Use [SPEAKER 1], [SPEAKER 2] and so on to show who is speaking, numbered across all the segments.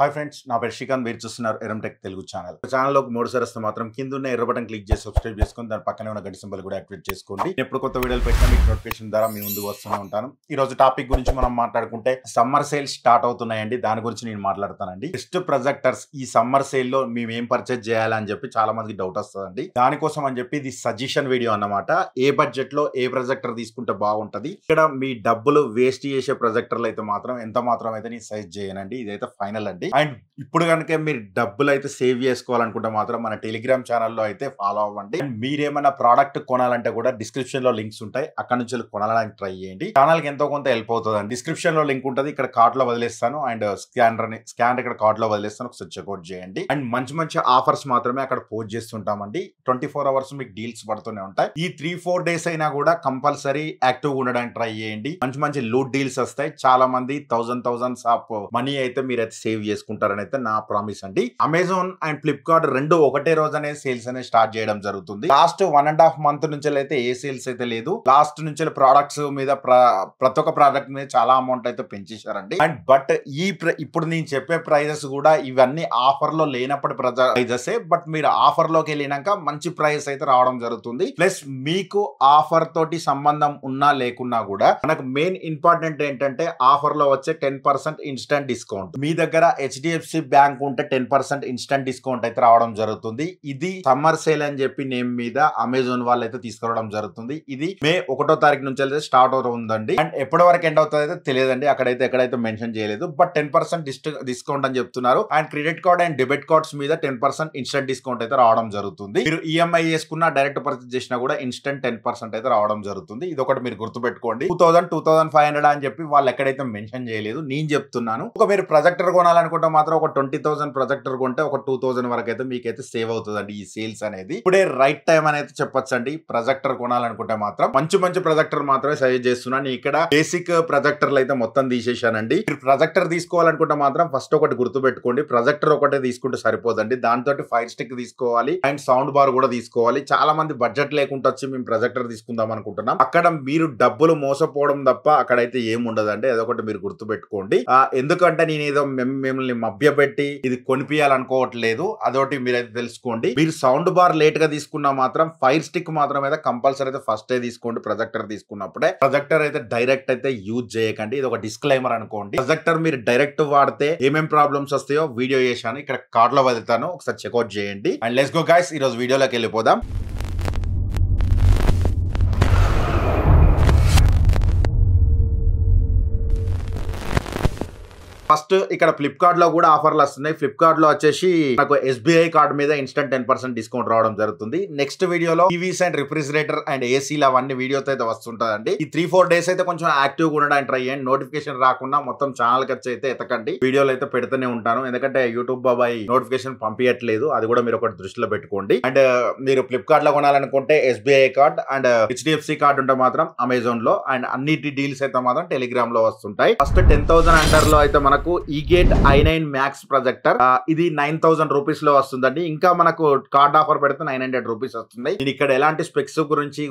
[SPEAKER 1] Hi friends, నా పేరు శ్రీకాంత్. మీరు చూస్తున్నారు ఎరంటెక్ తెలుగు ఛానల్. ఛానల్లోకి మూడుసారి వస్తే మాత్రం కింద ఉన్న ఎర్ర బటన్ క్లిక్ చేసి సబ్స్క్రైబ్ చేసుకొని దాని పక్కనే ఉన్న గంట సింబల్ కూడా యాక్టివేట్ చేసుకోండి. ఎప్పుడు కొత్త వీడియోలు పెట్టినా మీకు నోటిఫికేషన్ ద్వారా మీ ముందుకు వస్తూనే ఉంటాను. ఈ రోజు టాపిక్ గురించి మనం మాట్లాడుకుంటే సమ్మర్ సేల్ స్టార్ట్ అవుతున్నాయండి. దాని గురించి నేను మాట్లాడతానండి. బెస్ట్ ప్రొజెక్టర్స్ ఈ సమ్మర్ సేల్ లో మేము ఏం పర్చేజ్ చేయాలని చెప్పి చాలా మందికి డౌట్ వస్తుందండి. దానికోసం అని చెప్పి ఇది సజెషన్ వీడియో అన్నమాట. ఏ బడ్జెట్ లో ఏ ప్రొజెక్టర్ తీసుకుంటే బాగుంటది, ఇక్కడ మీ డబ్బులు వేస్ట్ చేసే ప్రొజెక్టర్లు అయితే మాత్రం ఎంత మాత్రం అయితే నేను సజెస్ట్ చేయనండి. ఇదైతే ఫైనల్ అండి. అండ్ ఇప్పుడు కనుక మీరు డబ్బులు అయితే సేవ్ చేసుకోవాలనుకుంటే మాత్రం మన టెలిగ్రామ్ ఛానల్లో అయితే ఫాలో అవ్వండి. మీరేమైనా ప్రోడక్ట్ కొనాలంటే కూడా డిస్క్రిప్షన్ లో లింక్స్ ఉంటాయి, అక్కడ నుంచి కొనడానికి ట్రై చేయండి. ఛానల్ కి ఎంతో కొంత హెల్ప్ అవుతుంది. డిస్క్రిప్షన్ లో లింక్ ఉంటుంది, ఇక్కడ కార్ట్ లో వదిలేస్తాను. అండ్ స్కానర్ ఇక్కడ కార్ట్ లో వదిలేస్తాను, ఒకసారి చెక్అౌట్ చేయండి. అండ్ మంచి మంచి ఆఫర్స్ మాత్రమే అక్కడ పోస్ట్ చేస్తుంటామండి. 24 hours మీకు డీల్స్ పడుతూనే ఉంటాయి. ఈ 3-4 days అయినా కూడా కంపల్సరీ యాక్టివ్ ఉండడానికి ట్రై చేయండి. మంచి మంచి లూట్ డీల్స్ వస్తాయి. చాలా మంది thousands ఆఫ్ మనీ అయితే మీరైతే సేవ్ చేసుకుంటారని అయితే నా ప్రామిస్ అండి. అమెజాన్ అండ్ ఫ్లిప్కార్ట్ రెండు ఒకటే రోజు అనేది సేల్స్ అనేది స్టార్ట్ చేయడం జరుగుతుంది. లాస్ట్ 1.5 month నుంచి అయితే ఏ సేల్స్ అయితే లేదు. లాస్ట్ నుంచి ప్రొడక్ట్స్ మీద ప్రతి ఒక్క ప్రోడక్ట్ మీద చాలా అమౌంట్ అయితే పెంచేశారండి. అండ్ బట్ ఇప్పుడు నేను చెప్పే ప్రైజెస్ కూడా ఇవన్నీ ఆఫర్ లో లేనప్పటి ప్రైజెస్. బట్ మీరు ఆఫర్ లోకి వెళ్ళినాక మంచి ప్రైస్ అయితే రావడం జరుగుతుంది. ప్లస్ మీకు ఆఫర్ తోటి సంబంధం ఉన్నా లేకున్నా కూడా మనకు మెయిన్ ఇంపార్టెంట్ ఏంటంటే ఆఫర్ లో వచ్చే 10% ఇన్స్టెంట్ డిస్కౌంట్. మీ దగ్గర HDFC బ్యాంక్ ఉంటే 10% ఇన్స్టెంట్ డిస్కౌంట్ అయితే రావడం జరుగుతుంది. ఇది సమ్మర్ సేల్ అని చెప్పి నేమ్ మీద అమెజాన్ వాళ్ళు అయితే తీసుకురావడం జరుగుతుంది. ఇది మే 1వ తారీఖు నుంచి అయితే స్టార్ట్ అవుతుందండి. అండ్ ఎప్పటి వరకు ఎండ్ అవుతుంది అయితే తెలియదండి, ఎక్కడైతే మెన్షన్ చేయలేదు. బట్ 10% డిస్కౌంట్ అని చెప్తున్నారు. And credit card and debit cards మీద 10% ఇన్స్టెంట్ డిస్కౌంట్ అయితే రావడం జరుగుతుంది. మీరు EMI చేసుకున్నా డైరెక్ట్ పర్చేస్ చేసినా కూడా ఇన్స్టెంట్ 10% అయితే రావడం జరుగుతుంది. ఇది ఒకటి మీరు గుర్తుపెట్టుకోండి. 2,500 అని చెప్పి వాళ్ళు ఎక్కడైతే మెన్షన్ చేయలేదు, నేను చెప్తున్నాను. ఒక మీరు ప్రొజెక్టర్ కొనాలనుకుంటే మాత్రం ఒక 20,000 ప్రొజెక్టర్ కొంటే ఒక 2,000 వరకు అయితే మీకైతే సేవ్ అవుతుందండి ఈ సేల్స్ అనేది. ఇప్పుడే రైట్ టైం అనేది చెప్పొచ్చండి. ప్రొజెక్టర్ కొనాలనుకుంటే మాత్రం మంచి ప్రొజెక్టర్ మాత్రమే సజెస్ట్ చేస్తున్నాను. ఇక్కడ బేసిక్ ప్రొజెక్టర్లు అయితే మొత్తం తీసేశానండి. మీరు ప్రొజెక్టర్ తీసుకోవాలనుకుంటే మాత్రం ఫస్ట్ ఒకటి గుర్తుపెట్టుకోండి, ప్రొజెక్టర్ ఒకటే తీసుకుంటే సరిపోదండి. దాంతో ఫైర్ స్టిక్ తీసుకోవాలి అండ్ సౌండ్ బార్ కూడా తీసుకోవాలి. చాలా మంది బడ్జెట్ లేకుండా వచ్చి మేము ప్రొజెక్టర్ తీసుకుందాం అనుకుంటున్నాం. అక్కడ మీరు డబ్బులు మోసపోవడం తప్ప అక్కడైతే ఏముండదండి. అదొకటి మీరు గుర్తుపెట్టుకోండి. ఎందుకంటే నేను ఏదో మిమ్మల్ని మభ్యపెట్టి ఇది కొనిపించాలనుకోవట్లేదు. అదొకటి మీరైతే తెలుసుకోండి. మీరు సౌండ్ బార్ లేట్ గా తీసుకున్నా మాత్రం ఫైర్ స్టిక్ మాత్రం అయితే కంపల్సరీ అయితే ఫస్ట్ తీసుకోండి. ప్రొజెక్టర్ తీసుకున్నప్పుడే ప్రొజెక్టర్ అయితే డైరెక్ట్ అయితే యూజ్ చేయకండి. ఇది ఒక డిస్క్లైమర్ అనుకోండి. ప్రొజెక్టర్ మీరు డైరెక్ట్ వాడితే ఏమేం ప్రాబ్లమ్స్ వస్తాయో వీడియో చేశాను, ఇక్కడ కార్డ్ లో వెళ్తాను, ఒకసారి చెక్అౌట్ చేయండి. అండ్ లెట్స్ గో గైస్, ఈ రోజు వీడియోలోకి వెళ్ళిపోదాం. ఫస్ట్ ఇక్కడ ఫ్లిప్కార్ట్ లో కూడా ఆఫర్లు వస్తున్నాయి. ఫ్లిప్కార్ట్ లో వచ్చేసి నాకు SBI కార్డ్ మీద ఇన్స్టెంట్ 10% డిస్కౌంట్ రావడం జరుగుతుంది. నెక్స్ట్ వీడియోలో టీవీస్ అండ్ రిఫ్రిజిరేటర్ అండ్ ఏసీలు అవన్నీ వీడియోతో అయితే వస్తుంటదండి. ఈ 3-4 days అయితే కొంచెం యాక్టివ్ గా ఉండడానికి ట్రై చేయండి. నోటిఫికేషన్ రాకుండా మొత్తం ఛానల్ వచ్చి అయితే ఎతకండి. వీడియోలు అయితే పెడుతూనే ఉంటాను, ఎందుకంటే యూట్యూబ్ బాబాయ్ నోటిఫికేషన్ పంపించట్లేదు. అది కూడా మీరు ఒకటి దృష్టిలో పెట్టుకోండి. అండ్ మీరు ఫ్లిప్కార్ట్ లో కొనాలనుకుంటే SBI card and HDFC card ఉంటే మాత్రం అమెజాన్ లో, అండ్ అన్నిటి డీల్స్ అయితే మాత్రం టెలిగ్రామ్ లో వస్తుంటాయి. ఫస్ట్ 10,000 అండర్ లో అయితే మనకు ఈగేట్ i9 మ్యాక్స్ ప్రొజెక్టర్. ఇది 9,000 రూపీస్ లో వస్తుందండి. ఇంకా మనకు కార్డ్ ఆఫర్ పెడితే 900 రూపీస్ వస్తుంది. నేను ఇక్కడ ఎలాంటి స్పెక్స్ గురించి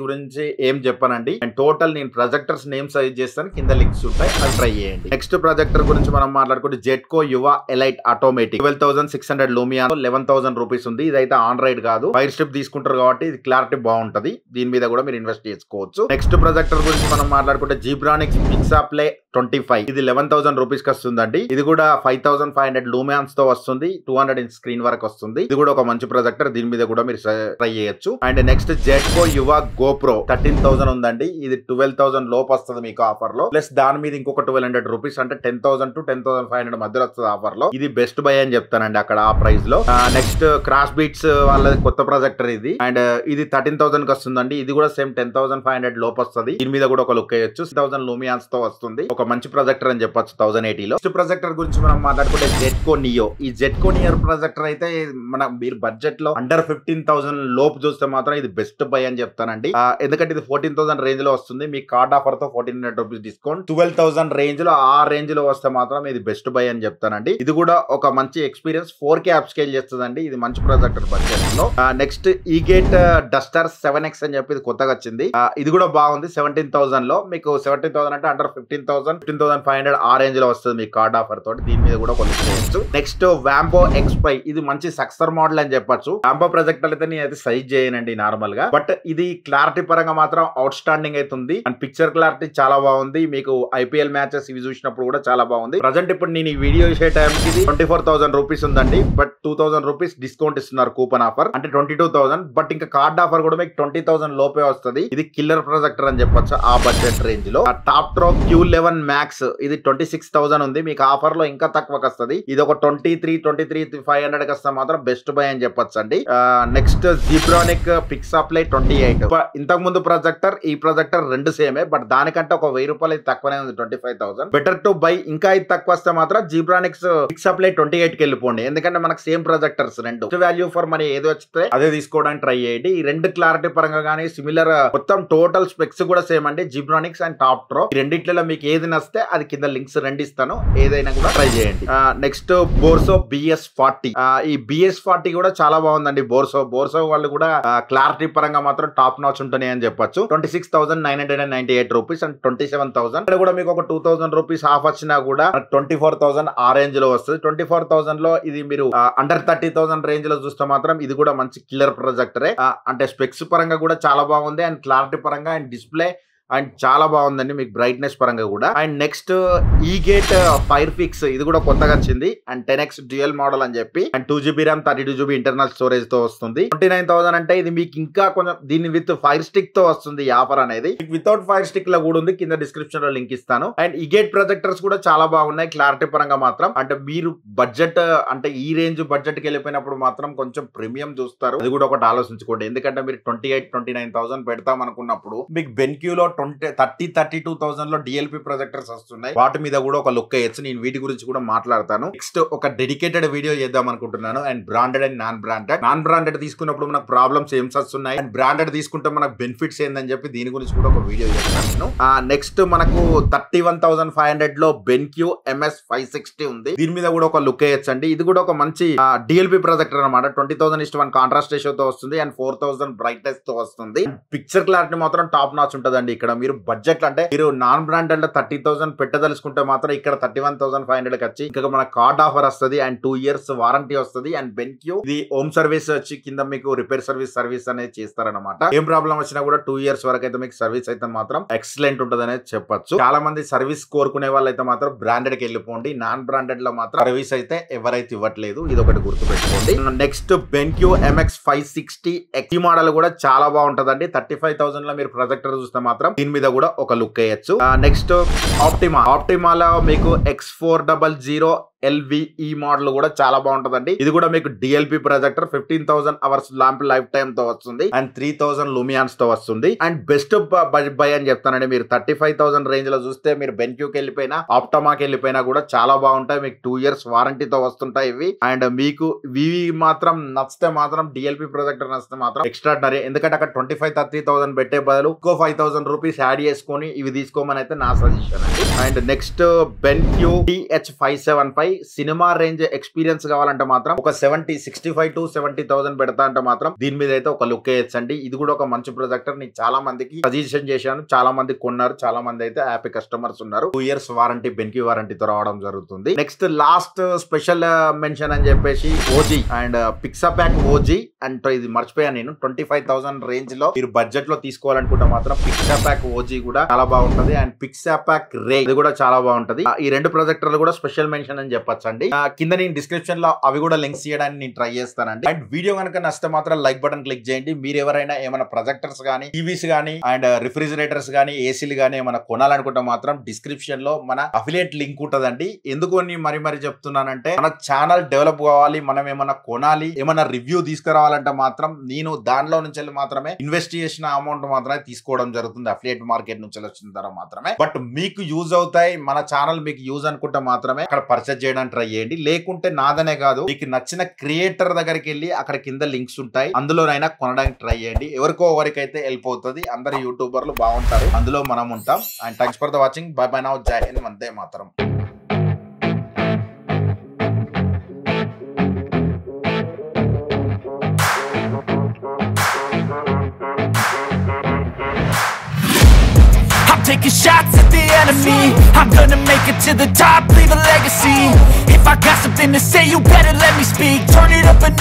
[SPEAKER 1] ఏం చెప్పానండి. అండ్ టోటల్ నేను ప్రొజెక్టర్స్ నేమ్ సజెస్ట్ చేస్తాను, కింద లింక్స్ ఉంటాయి, అది ట్రై చేయండి. నెక్స్ట్ ప్రొజెక్టర్ గురించి మనం మాట్లాడుకుంటే జెట్కో యువ ఎలైట్ ఆటోమేటిక్ 12,600 లూమియా 11,000 రూపీస్ ఉంది. ఇదైతే ఆండ్రాయిడ్ కాదు, ఫైర్ స్ట్రిప్ తీసుకుంటారు కాబట్టి ఇది క్లారిటీ బాగుంటది. దీని మీద కూడా మీరు ఇన్వెస్ట్ చేసుకోవచ్చు. నెక్స్ట్ ప్రొజెక్టర్ గురించి మనం మాట్లాడుకుంటే జీబ్రానిక్స్ పిక్సాప్లే 25, ఇది 11,000 రూపీస్ కి వస్తుందండి. ఇది కూడా 5,500 లూమియాన్స్ తో వస్తుంది. 200 ఇంచ్ స్క్రీన్ వరకు వస్తుంది. ఇది కూడా ఒక మంచి ప్రొజెక్టర్, దీని మీద కూడా మీరు ట్రై చేయొచ్చు. అండ్ నెక్స్ట్ జెట్కో యువ గోప్రో 13,000 ఉందండి. ఇది 12,000 లోపు వస్తుంది మీకు ఆఫర్ లో. ప్లస్ దాని మీద ఇంకొక 1,200 రూపీస్, అంటే 10,000 to 10,500 మధ్యలో వస్తుంది ఆఫర్ లో. ఇది బెస్ట్ బై అని చెప్తానండి అక్కడ ఆ ప్రైస్ లో. నెక్స్ట్ క్రాష్ బీట్స్ వాళ్ళ కొత్త ప్రొజెక్టర్ ఇది, అండ్ ఇది 13,000 కి వస్తుందండి. ఇది కూడా సేమ్ 10,500 లోపు వస్తుంది. దీని మీద కూడా ఒక లుక్ వేయొచ్చు. 6,000 లూమియాన్స్ తో వస్తుంది. ఒక మంచి ప్రొజెక్టర్ అని చెప్పొచ్చు 1080 లో. నెక్స్ట్ ప్రొజెక్టర్ గురించి మనం మాట్లాడుకుంటే జెట్కో నియో. ఈ జెట్కో నియో ప్రొజెక్టర్ అయితే మీరు బడ్జెట్ లో అండర్ 15,000 లోపు చూస్తే మాత్రం ఇది బెస్ట్ బై అని చెప్తానండి. ఎందుకంటే ఇది 14,000 రేంజ్ లో వస్తుంది. మీ కార్డ్ ఆఫర్ తో 1,400 రూపీస్ డిస్కౌంట్. 12,000 రేంజ్ లో ఆ రేంజ్ లో వస్తే మాత్రం ఇది బెస్ట్ బై అని చెప్తానండి. ఇది కూడా ఒక మంచి ఎక్స్పీరియన్స్, 4K అప్ స్కేల్ చేస్తుందండి. ఇది మంచి ప్రొజెక్టర్ బడ్జెట్ లో. నెక్స్ట్ ఈగేట్ డస్టర్ 7X అని చెప్పి ఇది కొత్తగా వచ్చింది. ఇది కూడా బాగుంది. 17,000 లో మీకు 17,000 అంటే అండర్ 15,000 15,500 ఆ రేంజ్ లో వస్తుంది మీ కార్డ్ కార్డ్ ఆఫర్ తోటి దీని మీద కూడా కొనుక్కోవచ్చు. నెక్స్ట్ వాంపో X5 ఇది మంచి సక్సెసర్ మోడల్ అని చెప్పొచ్చు. వాంపో ప్రొజెక్టర్ అయితే నేనైతే సైజ్ చేయనండి నార్మల్ గా, బట్ ఇది క్లారిటీ పరంగా మాత్రం అవుట్ స్టాండింగ్ అవుతుంది అండ్ పిక్చర్ క్లారిటీ చాలా బాగుంది. మీకు IPL మ్యాచెస్ ఇవి చూసినప్పుడు కూడా చాలా బాగుంది. ప్రజెంట్ ఇప్పుడు నేను ఈ వీడియో చేసే టైంకి ఇది 24,000 రూపీస్ ఉందండి, బట్ 2,000 రూపీస్ డిస్కౌంట్ ఇస్తున్నారు కూపన్ ఆఫర్, అంటే 22,000. బట్ ఇంకా కార్డ్ ఆఫర్ కూడా మీకు 20,000 లోపే వస్తుంది. ఇది కిల్లర్ ప్రొజెక్టర్ అని చెప్పొచ్చు ఆ బడ్జెట్ రేంజ్ లో. టాప్ ట్రో Q11 Max ఇది 26,000 ఉంది, మీకు ఆఫర్ లో ఇంకా తక్కువకి వస్తుంది. ఇది ఒక 23,500 వస్తే మాత్రం బెస్ట్ బై అని చెప్పొచ్చు అండి. నెక్స్ట్ జిబ్రానిక్ పిక్సాప్లై 28. ఇంతకు ముందు ప్రొజెక్టర్ ఈ ప్రొజెక్టర్ రెండు సేమే, బట్ దానికంటే ఒక 1000 రూపాయలు తక్కువనే ఉంది, 25,000. Better to buy. ఇంకా ఇది తక్కువ వస్తే మాత్రం జిబ్రానిక్స్ పిక్సాప్లై 28 కి వెళ్ళిపోండి, ఎందుకంటే మనకు సేమ్ ప్రొజెక్టర్స్ రెండు. వాల్యూ ఫర్ మనీ ఏది వస్తే అదే తీసుకోవడానికి ట్రై చేయండి. ఈ రెండు క్లారిటీ పరంగా కానీ సిమిలర్, మొత్తం టోటల్ స్పెక్స్ కూడా సేమ్ అండి, జిబ్రానిక్స్ అండ్ టాప్ ట్రో. ఈ రెండిట్లలో మీకు ఏది నచ్చితే అది కింద లింక్స్ రెండు ఇస్తాను, ఏదైనా కూడా ట్రై చేయండి. నెక్స్ట్ బోర్సో BS40. ఈ BS40 కూడా చాలా బాగుందండి. బోర్సో వాళ్ళు కూడా క్లారిటీ పరంగా మాత్రం టాప్ నాచ్ ఉంటుంది అని చెప్పొచ్చు. 26,998 రూపీస్ అండ్ 27,000. ఇక్కడ కూడా మీకు ఒక 2,000 రూపీస్ ఆఫ్ వచ్చినా కూడా 24,000 ఆ రేంజ్ లో వస్తుంది. 24,000 లో ఇది మీరు అండర్ 30,000 రేంజ్ లో చూస్తే మాత్రం ఇది కూడా మంచి కిల్లర్ ప్రొజెక్టరే. అంటే స్పెక్స్ పరంగా కూడా చాలా బాగుంది అండ్ క్లారిటీ పరంగా అండ్ డిస్ప్లే అండ్ చాలా బాగుందండి మీకు బ్రైట్నెస్ పరంగా కూడా. అండ్ నెక్స్ట్ ఈగేట్ ఫైర్ఫిక్స్ ఇది కూడా కొత్తగా వచ్చింది అండ్ 10x డ్యూయల్ మోడల్ అని చెప్పి and 2GB RAM 32GB internal storage తో వస్తుంది. 29,000 అంటే ఇది మీకు ఇంకా కొంచెం దీన్ని విత్ ఫైర్ స్టిక్ తో వస్తుంది ఈ ఆఫర్ అనేది. వితౌట్ ఫైర్ స్టిక్ లో కూడా ఉంది, కింద డిస్క్రిప్షన్ లో లింక్ ఇస్తాను. అండ్ ఈగేట్ ప్రొజెక్టర్స్ కూడా చాలా బాగున్నాయి క్లారిటీ పరంగా మాత్రం. అంటే మీరు బడ్జెట్ అంటే ఈ రేంజ్ బడ్జెట్ కి వెళ్ళిపోయినప్పుడు మాత్రం కొంచెం ప్రీమియం చూస్తారు, అది కూడా ఒకటి ఆలోచించుకోండి. ఎందుకంటే మీరు 28,000-29,000 పెడతాం అనుకున్నప్పుడు మీకు బెన్క్యూలో 32,000 లో DLP ప్రొజెక్టర్స్ వస్తున్నాయి, వాటి మీద కూడా ఒక లుక్ వేయచ్చు. నేను వీటి గురించి కూడా మాట్లాడతాను. నెక్స్ట్ ఒక డెడికేటెడ్ వీడియో చేద్దాం అనుకుంటున్నాను. And branded and non branded తీసుకున్నప్పుడు మనకు ప్రాబ్లమ్స్ ఏం వస్తున్నాయి అండ్ బ్రాండెడ్ తీసుకుంటే మనకు బెనిఫిట్స్ ఏందని చెప్పి దీని గురించి కూడా ఒక వీడియో చేస్తాను. నెక్స్ట్ మనకు 31,500 లో బెన్క్యూ MS560 ఉంది, దీని మీద కూడా ఒక లుక్ వేయచ్చు అండి. ఇది కూడా ఒక మంచి DLP ప్రొజెక్టర్ అనమాట. 20,0:1 కాంట్రాస్ట్ రేషియో తో వస్తుంది అండ్ 4,000 బ్రైట్నెస్ తో వస్తుంది. పిక్చర్ క్లారిటీ మాత్రం టాప్ నాచ్ ఉంటదండి. ఇక్కడ మీరు బడ్జెట్ అంటే మీరు నాన్ బ్రాండెడ్ లో 30,000 పెట్టదలుచుకుంటే మాత్రం ఇక్కడ 31,500 వచ్చి ఇంకా మన కార్డ్ ఆఫర్ వస్తుంది అండ్ 2 years వారంటీ వస్తుంది. అండ్ బెన్క్యూ ఇది హోమ్ సర్వీస్ వచ్చి కింద మీకు రిపేర్ సర్వీస్ అనేది చేస్తారనమాట. ఏం ప్రాబ్లం వచ్చినా కూడా 2 years వరకు అయితే మీకు సర్వీస్ అయితే మాత్రం ఎక్సలెంట్ ఉంటుంది అనేది చెప్పొచ్చు. చాలా మంది సర్వీస్ కోరుకునే వాళ్ళు అయితే మాత్రం బ్రాండెడ్ కి వెళ్ళిపోండి, నాన్ బ్రాండెడ్ లో మాత్రం సర్వీస్ అయితే ఎవరైతే ఇవ్వట్లేదు, ఇది ఒకటి గుర్తుపెట్టుకోండి. నెక్స్ట్ బెన్క్యూ MX560 ఈ మోడల్ కూడా చాలా బాగుంటదండి. 35,000 లో మీరు ప్రొజెక్టర్ చూస్తే మాత్రం దీని మీద కూడా ఒక లుక్ వేయచ్చు. నెక్స్ట్ ఆప్టిమాలో మీకు X400 LVE మోడల్ కూడా చాలా బాగుంటదండి. ఇది కూడా మీకు DLP projector 15,000 hours lamp life time తో వస్తుంది అండ్ 3,000 లూమియాన్స్ తో వస్తుంది. అండ్ బెస్ట్ బై అని చెప్తానండి. మీరు 35,000 రేంజ్ లో చూస్తే మీరు బెన్క్యూకి వెళ్ళిపోయినా ఆప్టమాకి వెళ్ళిపోయినా కూడా చాలా బాగుంటాయి. మీకు 2 years వారంటీతో వస్తుంటాయి ఇవి. అండ్ మీకు ఇవి మాత్రం నచ్చితే మాత్రం DLP ప్రొజెక్టర్ నచ్చితే మాత్రం ఎక్స్ట్రాడనరీ, ఎందుకంటే అక్కడ 25,000-30,000 పెట్టే బదులు ఇంకో 5,000 రూపీస్ యాడ్ చేసుకొని ఇవి తీసుకోమని అయితే నా సజెషన్ అండి. And next BenQ TH575 cinema range experience కావాలంటే మాత్రం ఒక 65,000-70,000 పెడతా అంటే మాత్రం దీని మీద అయితే ఒక లుక్ వేయచ్చండి. ఇది కూడా ఒక మంచి ప్రొజెక్టర్. నేను చాలా మందికి సజెషన్ చేశాను, చాలా మంది కొన్నారు, చాలా మంది అయితే హ్యాపీ కస్టమర్స్ ఉన్నారు. 2 years వారంటీ బెన్క్యూ వారంటీతో రావడం జరుగుతుంది. నెక్స్ట్ లాస్ట్ స్పెషల్ మెన్షన్ అని చెప్పేసి OG అండ్ పిక్సాప్యాక్ OG అండ్ ఇది మర్చిపోయాను నేను. 25,000 రేంజ్ లో మీరు బడ్జెట్ లో తీసుకోవాలనుకుంటే మాత్రం పిక్సాప్యాక్ OG కూడా చాలా బాగుంటది అండ్ పిక్సాప్యాక్ రే ఇది కూడా చాలా బాగుంటది. ఈ రెండు ప్రొజెక్టర్లు కూడా స్పెషల్ మెన్షన్ అని చెప్పొచ్చండి. కింద నేను డిస్క్రిప్షన్ లో అవి కూడా లింక్స్ చేయడానికి నేను ట్రై చేస్తానండి. అండ్ వీడియో కనుక నచ్చితే మాత్రం లైక్ బటన్ క్లిక్ చేయండి. మీరు ఎవరైనా ఏమైనా ప్రొజెక్టర్స్ కానీ టీవీస్ కానీ అండ్ రిఫ్రిజిరేటర్స్ కానీ ఏసీలు కానీ ఏమైనా కొనాలనుకుంటే మాత్రం డిస్క్రిప్షన్ లో మన అఫిలియేట్ లింక్ ఉంటదండి. ఎందుకు మరి చెప్తున్నానంటే మన ఛానల్ డెవలప్ కావాలి, మనం ఏమైనా కొనాలి, ఏమైనా రివ్యూ తీసుకురావాలంటే మాత్రం నేను దానిలో నుంచి మాత్రమే ఇన్వెస్ట్ చేసిన అమౌంట్ మాత్రమే తీసుకోవడం జరుగుతుంది, అఫిలియేట్ మార్కెట్ నుంచి వచ్చిన తర్వాత మాత్రమే. బట్ మీకు యూజ్ అవుతాయి, మన ఛానల్ మీకు యూజ్ అనుకుంటే మాత్రమే అక్కడ పర్చేజ్ చేయడానికి ట్రై చేయండి. లేకుంటే నాదనే కాదు, మీకు నచ్చిన క్రియేటర్ దగ్గరికి వెళ్ళి అక్కడ కింద లింక్స్ ఉంటాయి, అందులోనైనా కొనడానికి ట్రై చేయండి. ఎవరికైతే హెల్ప్ అవుతుంది. అందరు యూట్యూబర్లు బాగుంటారు, అందులో మనం ఉంటాం. And thanks for the watching. By by now. జై Hind, Vande Mataram.
[SPEAKER 2] Taking shots at the front of me. I'm gonna make it to the top, leave a legacy. If I got something to say, you better let me speak. Turn it up a